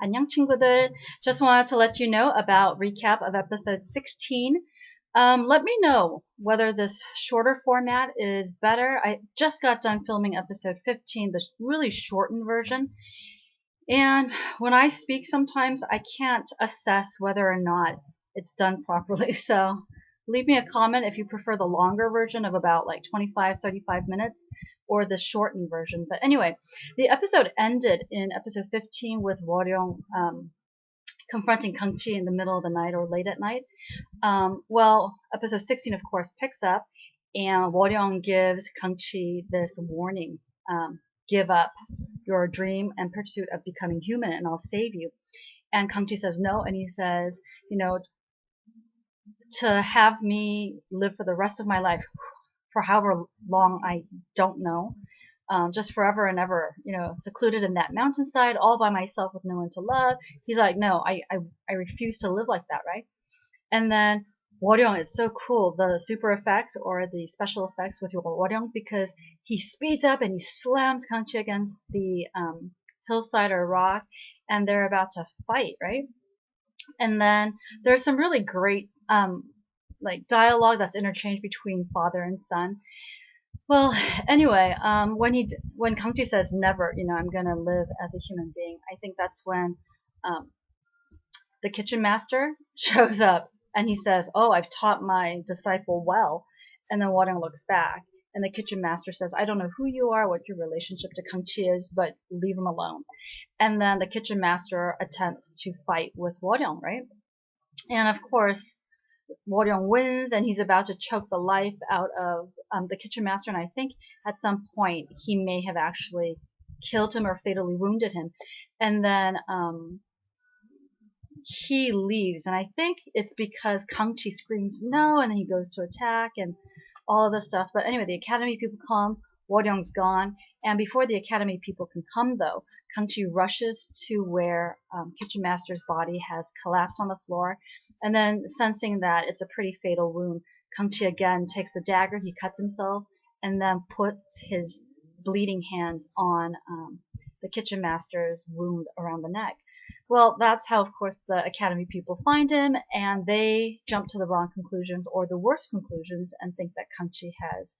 안녕 친구들. Just wanted to let you know about recap of episode 16. Let me know whether this shorter format is better. I just got done filming episode 15, the really shortened version. And when I speak sometimes I can't assess whether or not it's done properly. So leave me a comment if you prefer the longer version of about like 25, 35 minutes or the shortened version. But anyway, the episode ended in episode 15 with Woryong confronting Kangchi in the middle of the night or late at night. Well, episode 16, of course, picks up and Woryong gives Kangchi this warning. Give up your dream and pursuit of becoming human and I'll save you. And Kangchi says no, and he says, to have me live for the rest of my life, for however long I don't know, just forever and ever, secluded in that mountainside all by myself with no one to love. He's like, no, I refuse to live like that, right? And then Woryong, it's so cool, the super effects or the special effects with Woryong, because he speeds up and he slams Kangchi against the hillside or rock, and they're about to fight, right? And then there's some really great like dialogue that's interchanged between father and son. Well, anyway, when Kangchi says never, I'm gonna live as a human being, I think that's when the kitchen master shows up and he says, "Oh, I've taught my disciple well." And then Woryong looks back, and the kitchen master says, "I don't know who you are, what your relationship to Kangchi is, but leave him alone." And then the kitchen master attempts to fight with Woryong, right? And of course, Woryong wins, and he's about to choke the life out of the kitchen master. And I think at some point he may have actually killed him or fatally wounded him. And then he leaves, and I think it's because Kangchi screams no, and then he goes to attack and all of this stuff. But anyway, the academy people come, Woryong's gone, and before the academy people can come though, Kangchi rushes to where Kitchen Master's body has collapsed on the floor, and then sensing that it's a pretty fatal wound, Kangchi again takes the dagger, he cuts himself, and then puts his bleeding hands on the Kitchen Master's wound around the neck. Well, that's how, of course, the Academy people find him, and they jump to the wrong conclusions or the worst conclusions and think that Kangchi has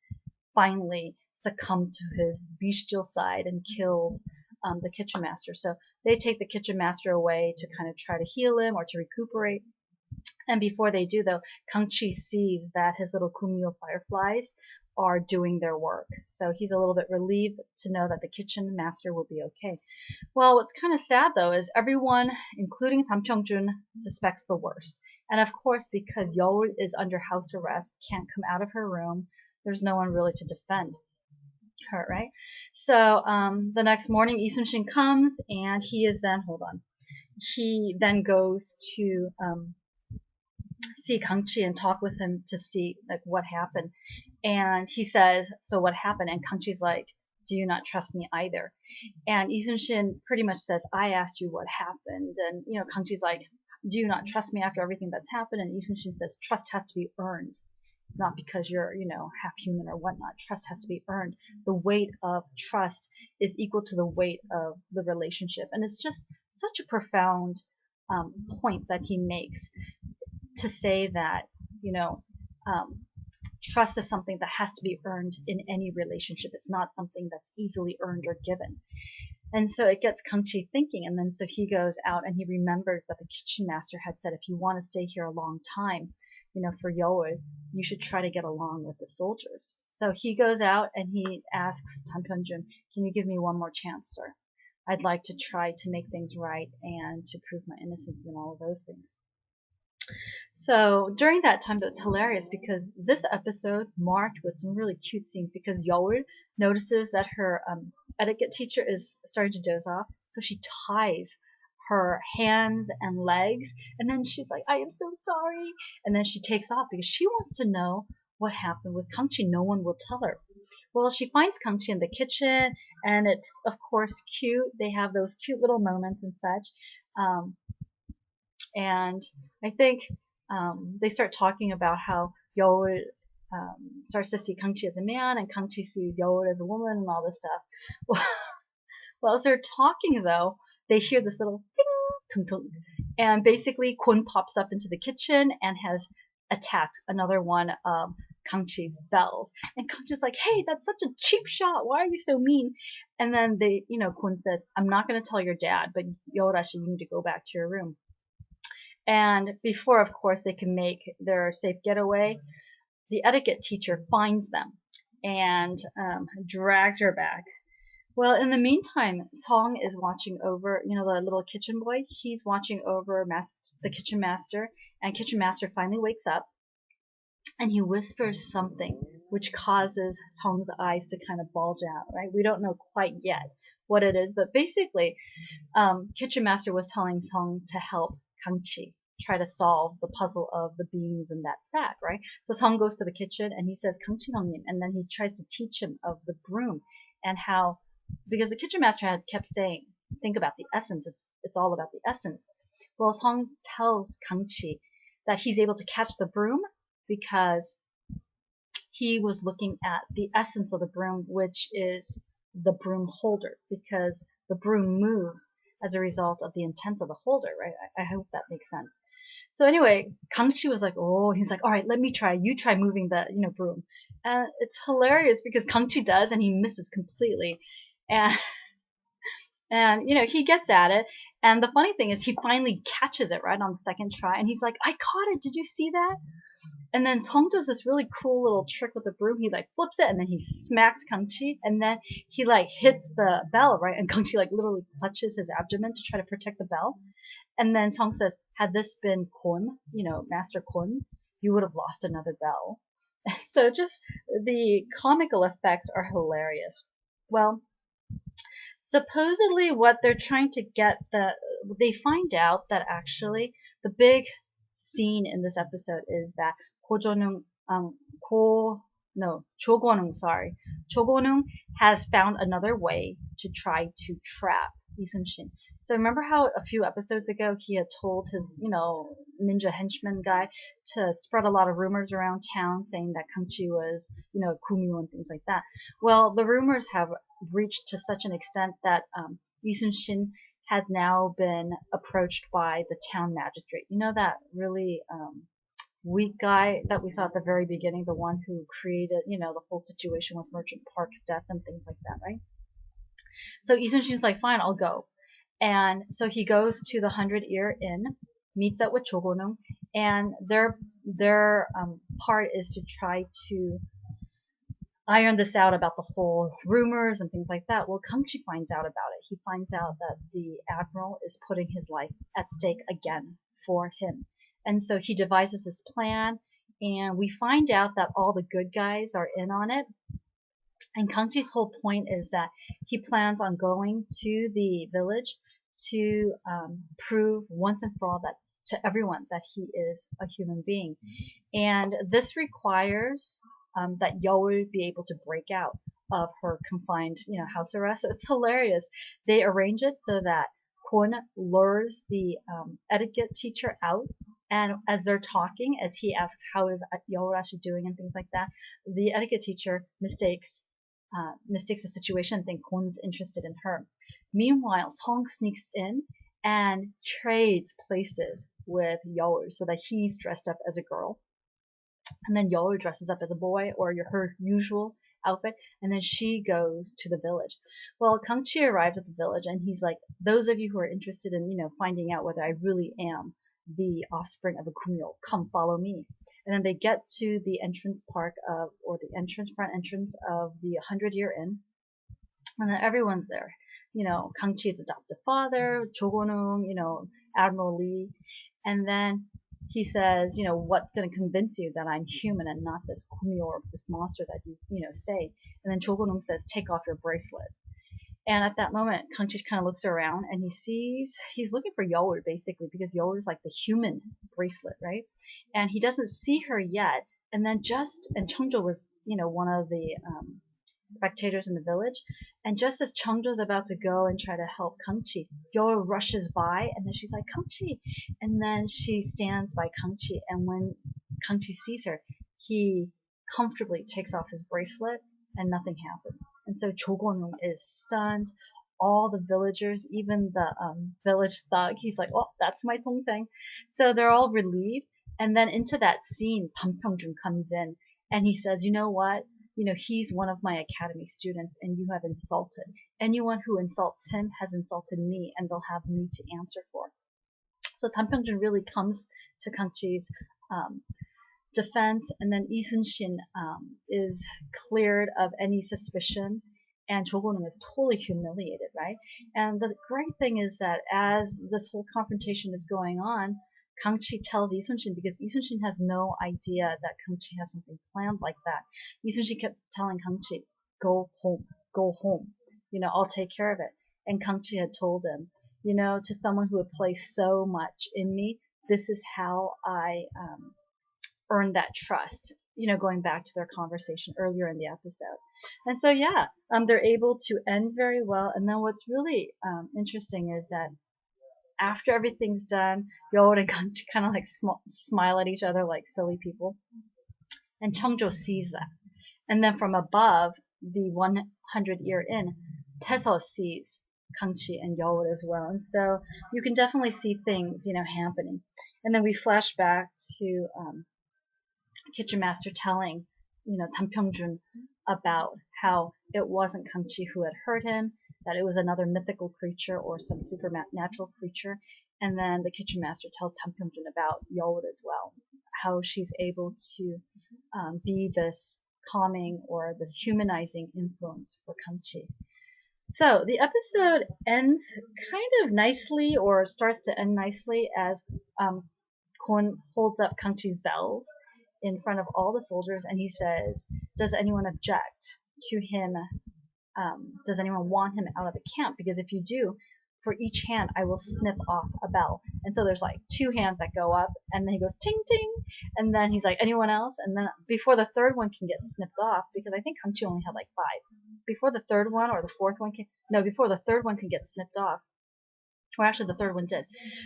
finally succumbed to his bestial side and killed the kitchen master. So they take the kitchen master away to kind of try to heal him or to recuperate. And before they do, though, Kangchi sees that his little Kumio fireflies are doing their work. So he's a little bit relieved to know that the kitchen master will be okay. Well, what's kind of sad, though, is everyone, including Tam Kyung-jun, suspects the worst. And of course, because Yeol is under house arrest, can't come out of her room, there's no one really to defend her, right? So the next morning, Lee Sun-shin comes, and he is then, he then goes to see Kangchi and talk with him to see like what happened. And he says, "So what happened?" And Kangchi's like, "Do you not trust me either?" And Lee Sun-shin pretty much says, "I asked you what happened." And Kangchi's like, "Do you not trust me after everything that's happened?" And Lee Sun-shin says, "Trust has to be earned. It's not because you're, half human or whatnot. Trust has to be earned. The weight of trust is equal to the weight of the relationship." And it's just such a profound point that he makes, to say that, trust is something that has to be earned in any relationship. It's not something that's easily earned or given. And so it gets Kangchi thinking, and then so he goes out and he remembers that the kitchen master had said, if you want to stay here a long time, for Yeol, you should try to get along with the soldiers. So he goes out and he asks Tam Hyun-jun, "Can you give me one more chance, sir? I'd like to try to make things right and to prove my innocence and all of those things." So during that time, though, it's hilarious because this episode marked with some really cute scenes, because Yeol notices that her etiquette teacher is starting to doze off, so she ties her hands and legs, and then she's like, "I am so sorry," and then she takes off because she wants to know what happened with Kangchi. No one will tell her. Well, she finds Kangchi in the kitchen, and it's of course cute. They have those cute little moments and such. And I think they start talking about how Yeol starts to see Kangchi as a man, and Kangchi sees Yeol as a woman, and all this stuff. Well, as they're talking, though, they hear this little ding, tung tung. And basically, Kwon pops up into the kitchen and has attacked another one of Kangchi's bells. And Kangchi's like, hey, that's such a cheap shot. Why are you so mean? And then Kwon says, I'm not going to tell your dad, but Yorashi, you need to go back to your room. And before, of course, they can make their safe getaway, the etiquette teacher finds them and drags her back. Well, in the meantime, Song is watching over, the little kitchen boy. He's watching over the kitchen master, and kitchen master finally wakes up, and he whispers something, which causes Song's eyes to kind of bulge out, right? We don't know quite yet what it is, but basically, kitchen master was telling Song to help Kangchi try to solve the puzzle of the beans in that sack, right? So Song goes to the kitchen and he says, Kangchi 형님, and then he tries to teach him of the broom and how, because the kitchen master had kept saying, think about the essence, it's all about the essence. Well, Song tells Kangchi that he's able to catch the broom because he was looking at the essence of the broom, which is the broom holder, because the broom moves as a result of the intent of the holder, right? I hope that makes sense. So anyway, Kangchi was like, oh, he's like, all right, let me try. You try moving the, broom. And it's hilarious because Kangchi does and he misses completely. And, he gets at it. And the funny thing is he finally catches it right on the second try. And he's like, I caught it. Did you see that? And then Song does this really cool little trick with the broom. He like flips it and then he smacks Kangchi and then he like hits the bell, right? And Kangchi like literally clutches his abdomen to try to protect the bell. And then Song says, had this been Kwon, Master Kwon, you would have lost another bell. So just the comical effects are hilarious. Well, supposedly what they're trying to get, they find out that actually the big scene in this episode is that 조건웅 has found another way to try to trap 이순신. So remember how a few episodes ago he had told his, ninja henchman guy to spread a lot of rumors around town saying that Kangchi was, Kumyo and things like that. Well, the rumors have reached to such an extent that 이순신 had now been approached by the town magistrate. You know that really weak guy that we saw at the very beginning, the one who created, the whole situation with Merchant Park's death and things like that, right? So Isun-shin's like, fine, I'll go. And so he goes to the 100-Year Inn, meets up with Chogonung, and their part is to try to iron this out about the whole rumors and things like that. Well, Kangchi finds out about it. He finds out that the admiral is putting his life at stake again for him. And so he devises his plan, and we find out that all the good guys are in on it. And Kangchi's whole point is that he plans on going to the village to prove once and for all that to everyone that he is a human being. And this requires that Yeol be able to break out of her confined, house arrest. So it's hilarious. They arrange it so that Kwon lures the etiquette teacher out, and as they're talking, as he asks how is Yorashi doing and things like that, the etiquette teacher mistakes the situation and think Kwon's interested in her. Meanwhile, Song sneaks in and trades places with Yeol so that he's dressed up as a girl, and then Yeol dresses up as a boy or her usual outfit, and then she goes to the village. Well, Kangchi arrives at the village and he's like, those of you who are interested in, finding out whether I really am the offspring of a Kumyo, come follow me. And then they get to the front entrance of the 100-Year Inn, and then everyone's there. Kangchi's adoptive father, Chogonung, Admiral Lee, and then he says, what's going to convince you that I'm human and not this Kumyo or this monster that you, say? And then Chogonung says, take off your bracelet. And at that moment, Kangchi kind of looks around and he's looking for Yeol basically, because Yeol is like the human bracelet, right? And he doesn't see her yet. And then and Chungjo was, one of the spectators in the village. And just as Chungjo's about to go and try to help Kangchi, Yeol rushes by and then she's like, Kangchi! And then she stands by Kangchi, and when Kangchi sees her, he comfortably takes off his bracelet and nothing happens. And so Chogonung is stunned. all the villagers, even the village thug, he's like, oh, that's my 동생. So they're all relieved. And then into that scene, Tam Pyongjun comes in and he says, you know what? You know, he's one of my academy students and you have insulted. Anyone who insults him has insulted me and they'll have me to answer for. So Tam Pyongjun really comes to Kang Chi's um, defense, and then Lee Sun-shin is cleared of any suspicion, and Cho Gun-um is totally humiliated, right? And the great thing is that as this whole confrontation is going on, Kang Chi tells Lee Sun-shin, because Lee Sun-shin has no idea that Kang Chi has something planned like that. Lee Sun-shin kept telling Kang Chi, go home, you know, I'll take care of it. And Kang Chi had told him, you know, to someone who had placed so much in me, this is how I earn that trust, you know, going back to their conversation earlier in the episode. And so, yeah, they're able to end very well. And then what's really interesting is that after everything's done, Yeol and Kanji kind of like smile at each other like silly people. And Chungjo sees that. And then from above, the 100-year inn, Taeseo sees Kangchi and Yeol as well. And so you can definitely see things, you know, happening. And then we flash back to Kitchen Master telling, you know, Tam Pyongjun about how it wasn't Kangchi who had hurt him, that it was another mythical creature or some supernatural creature. And then the Kitchen Master tells Tam Pyongjun about Yeol as well, how she's able to be this calming or this humanizing influence for Kangchi. So the episode ends kind of nicely, or starts to end nicely, as Kwon holds up Kangchi's bells in front of all the soldiers, and he says, does anyone object to him? Does anyone want him out of the camp? Because if you do, for each hand I will snip off a bell. And so there's like 2 hands that go up, and then he goes ting ting, and then he's like, anyone else? And then before the third one can get snipped off, because I think Kangchi only had like 5, before the third one or the fourth one before the third one can get snipped off, or actually the third one did,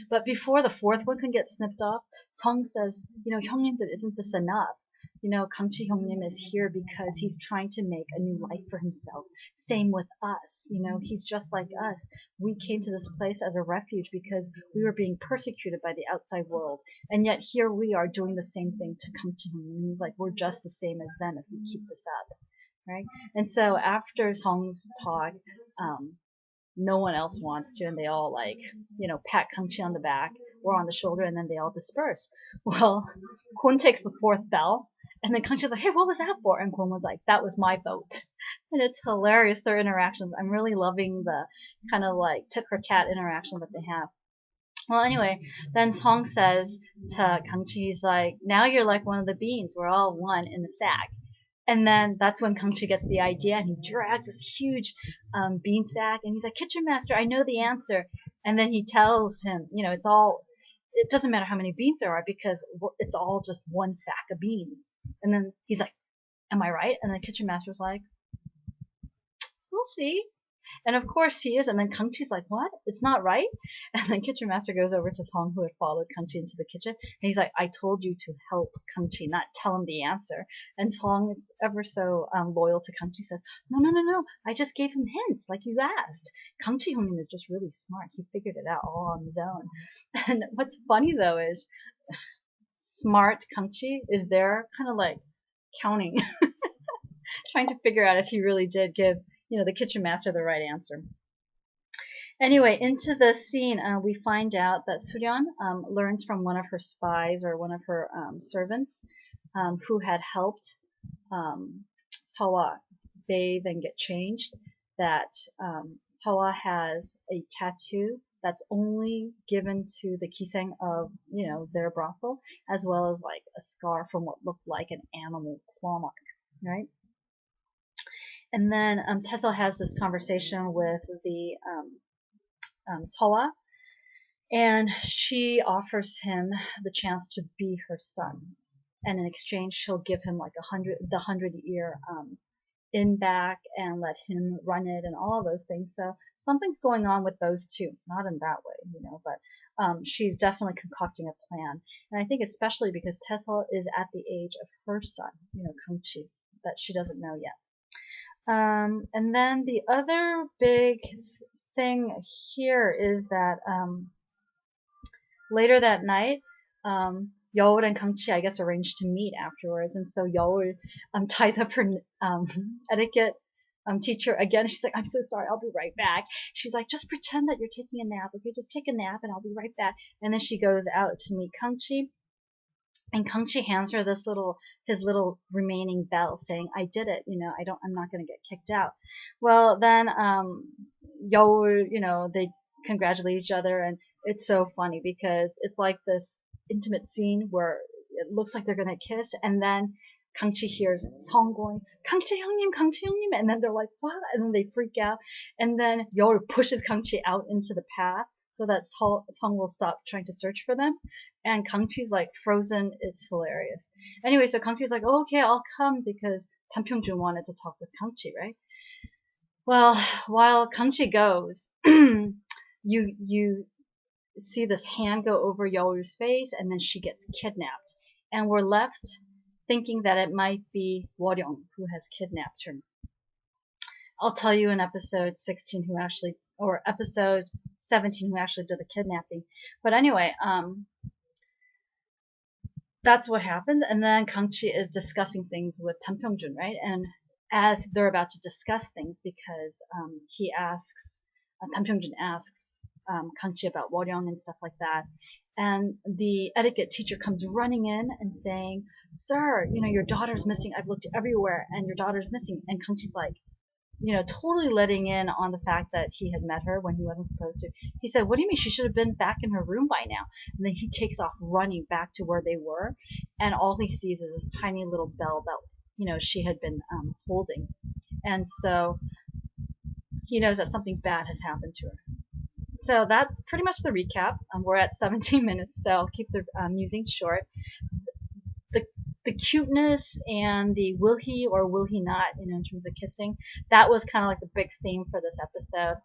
but before the fourth one can get snipped off, Song says, you know, 형님들, isn't this enough? You know, Kangchi 형님 is here because he's trying to make a new life for himself. Same with us. You know, he's just like us. We came to this place as a refuge because we were being persecuted by the outside world. And yet here we are doing the same thing to Kangchi 형님. He's like, we're just the same as them if we keep this up. Right? And so after Song's talk, no one else wants to, and they all like, you know, pat Kangchi on the back or on the shoulder, and then they all disperse. Well, Kwon takes the 4th bell, and then Kangchi's like, hey, what was that for? And Kwon was like, that was my vote. And it's hilarious, their interactions. I'm really loving the kind of like tit-for-tat interaction that they have. Well, anyway, then Song says to Kangchi, he's like, now you're like one of the beans. We're all one in the sack. And then that's when Kangchi gets the idea, and he drags this huge bean sack, and he's like, Kitchen Master, I know the answer. And then he tells him, you know, it doesn't matter how many beans there are because it's all just one sack of beans. And then he's like, am I right? And then Kitchen Master's like, we'll see. And of course he is, and then Kangchi's like, what? It's not right? And then Kitchen Master goes over to Song, who had followed Kangchi into the kitchen, and he's like, I told you to help Kangchi, not tell him the answer. And Song is ever so loyal to Kangchi, says, no, I just gave him hints, like you asked. Kangchi 형님 is just really smart. He figured it out all on his own. And what's funny, though, is smart Kangchi is there kind of like counting, trying to figure out if he really did give, you know, the Kitchen Master the right answer. Anyway, into the scene, we find out that Suryeon learns from one of her spies or one of her servants who had helped Sewa bathe and get changed, that Sewa has a tattoo that's only given to the kiseng of, you know, their brothel, as well as like a scar from what looked like an animal claw mark, right? And then Taeseo has this conversation with the Sewa, and she offers him the chance to be her son. And in exchange, she'll give him like the 100-year inn back and let him run it and all of those things. So something's going on with those two. Not in that way, you know, but she's definitely concocting a plan. And I think especially because Taeseo is at the age of her son, you know, Kangchi, that she doesn't know yet. And then the other big thing here is that later that night, Yeol and Kangchi, I guess, arranged to meet afterwards, and so Yeol ties up her etiquette teacher again. She's like, I'm so sorry, I'll be right back. She's like, just pretend that you're taking a nap, okay? Just take a nap and I'll be right back. And then she goes out to meet Kangchi. And Kangchi hands her his little remaining bell, saying, "I did it. I'm not going to get kicked out." Well, then, Yeol, they congratulate each other, and it's so funny because it's like this intimate scene where it looks like they're going to kiss, and then Kangchi hears Song going, "Kangchi 형님, Kangchi 형님," and then they're like, "What?" And then they freak out, and then Yeol pushes Kangchi out into the path so that Song will stop trying to search for them. And Kangchi's like frozen. It's hilarious. Anyway, so Kangchi's like, oh, okay, I'll come because Tam Pyongjun wanted to talk with Kangchi, right? Well, while Kangchi goes, you see this hand go over Yeol's face, and then she gets kidnapped. And we're left thinking that it might be Woryong who has kidnapped her. I'll tell you in episode 16 or episode 17 who actually did the kidnapping. But anyway, that's what happens. And then Kangchi is discussing things with Tam Pyongjun, right? And as they're about to discuss things, because Tam Pyongjun asks Kangchi about Woryong and stuff like that. And the etiquette teacher comes running in and saying, "Sir, your daughter's missing. I've looked everywhere and your daughter's missing." And Kangchi's like, totally letting in on the fact that he had met her when he wasn't supposed to. He said, "What do you mean? She should have been back in her room by now." And then he takes off running back to where they were, and all he sees is this tiny little bell that, she had been holding. And so he knows that something bad has happened to her. So that's pretty much the recap. We're at 17 minutes, so I'll keep the musings short. The cuteness and the will he or will he not, in terms of kissing, that was kind of like the big theme for this episode.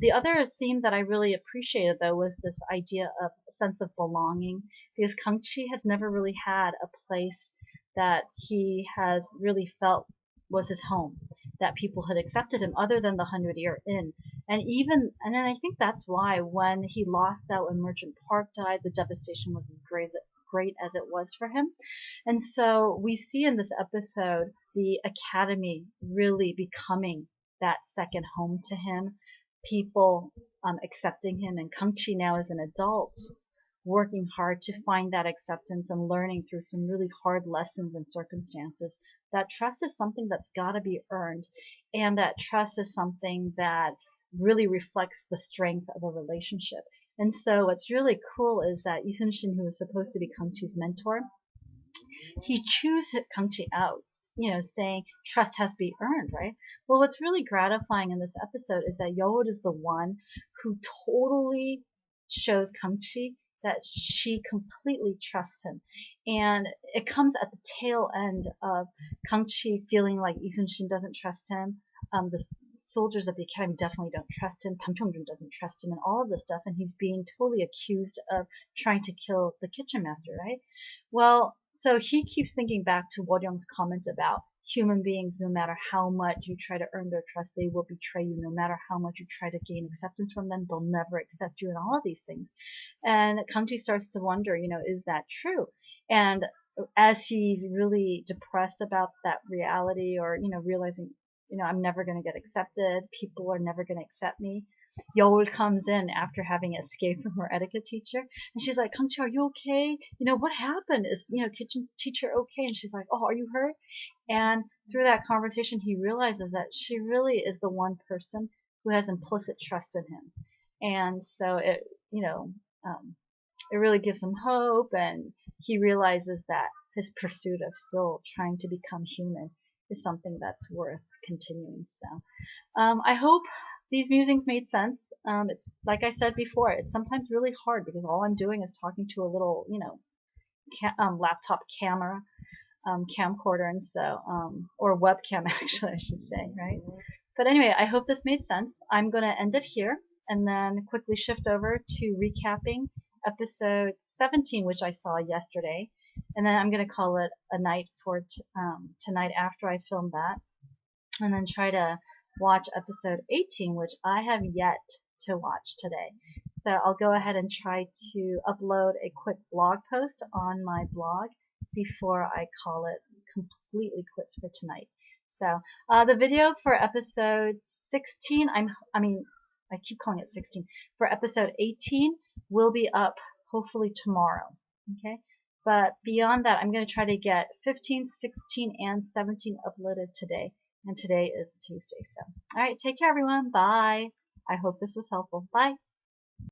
The other theme that I really appreciated, though, was this idea of a sense of belonging, because Kangchi has never really had a place that he has really felt was his home, that people had accepted him other than the 100-Year Inn. And then I think that's why when he lost out when Merchant Park died, the devastation was as great as it was for him. And so we see in this episode the academy really becoming that second home to him, people accepting him, and Kangchi now as an adult working hard to find that acceptance and learning through some really hard lessons and circumstances. That trust is something that's got to be earned, and that trust is something that really reflects the strength of a relationship. And so what's really cool is that Lee Sun-shin, who was supposed to be Kangchi's mentor, he chews Kangchi out, saying trust has to be earned, right? Well, what's really gratifying in this episode is that Yeol is the one who totally shows Kangchi that she completely trusts him. And it comes at the tail end of Kangchi feeling like Lee Sun-shin doesn't trust him. The soldiers at the academy definitely don't trust him. Tam Pyongjun doesn't trust him, and all of this stuff. And he's being totally accused of trying to kill the kitchen master, right? Well, so he keeps thinking back to Woryong's comment about human beings, no matter how much you try to earn their trust, they will betray you. No matter how much you try to gain acceptance from them, they'll never accept you, and all of these things. And Kangchi starts to wonder, is that true? And as he's really depressed about that reality, or, realizing, I'm never going to get accepted, people are never going to accept me, Yeol comes in after having escaped from her etiquette teacher, and she's like, "Kangchi, are you okay? What happened? Is, kitchen teacher okay?" And she's like, "Oh, are you hurt?" And through that conversation, he realizes that she really is the one person who has implicit trust in him. And so it really gives him hope, and he realizes that his pursuit of still trying to become human is something that's worth continuing. So I hope these musings made sense. It's like I said before, it's sometimes really hard because all I'm doing is talking to a little, laptop camera, camcorder, and so, or webcam actually, I should say, right? But anyway, I hope this made sense. I'm going to end it here and then quickly shift over to recapping episode 17, which I saw yesterday. And then I'm going to call it a night for tonight after I film that. And then try to watch episode 18, which I have yet to watch today. So I'll go ahead and try to upload a quick blog post on my blog before I call it completely quits for tonight. So the video for episode 16, I keep calling it 16, for episode 18 will be up hopefully tomorrow. Okay, but beyond that, I'm going to try to get 15, 16, and 17 uploaded today. And today is Tuesday. So, all right, take care, everyone. Bye. I hope this was helpful. Bye.